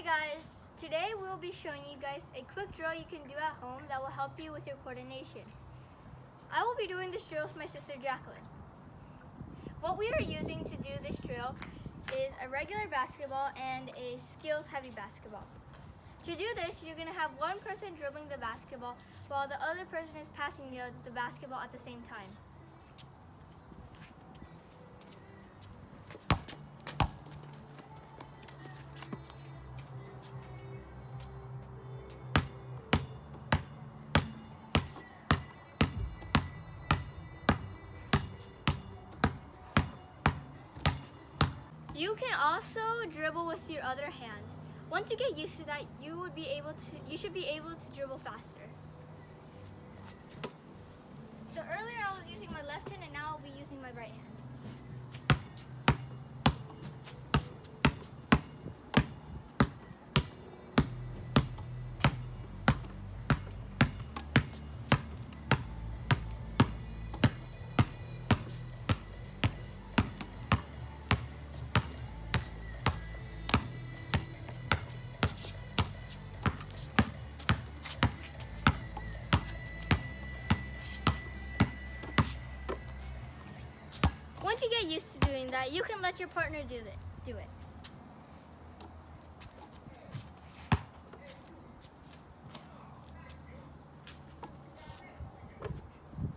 guys, today we'll be showing you guys a quick drill you can do at home that will help you with your coordination. I will be doing this drill with my sister Jacqueline. What we are using to do this drill is a regular basketball and a SKLZ Heavy Basketball. To do this, you're going to have one person dribbling the basketball while the other person is passing you the basketball at the same time. You can also dribble with your other hand. Once you get used to that, you should be able to dribble faster. So earlier I was using my left hand and now I'll be using my right hand. Once you get used to doing that, you can let your partner do it.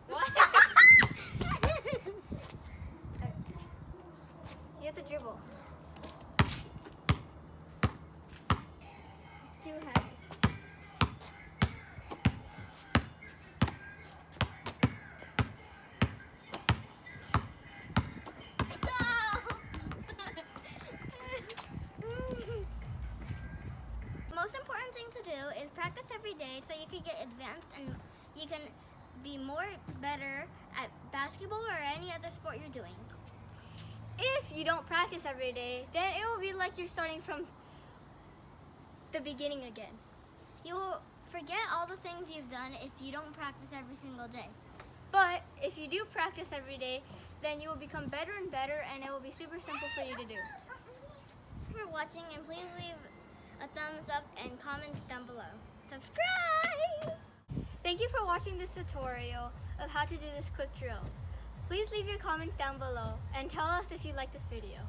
What? You have to dribble. Too heavy. Most important thing to do is practice every day so you can get advanced and you can be better at basketball or any other sport you're doing. If you don't practice every day, then it will be like you're starting from the beginning again. You will forget all the things you've done if you don't practice every single day. But if you do practice every day, then you will become better and better and it will be super simple for you to do. Thanks for watching, and please leave a thumbs up and comments down below. Subscribe! Thank you for watching this tutorial of how to do this quick drill. Please leave your comments down below and tell us if you like this video.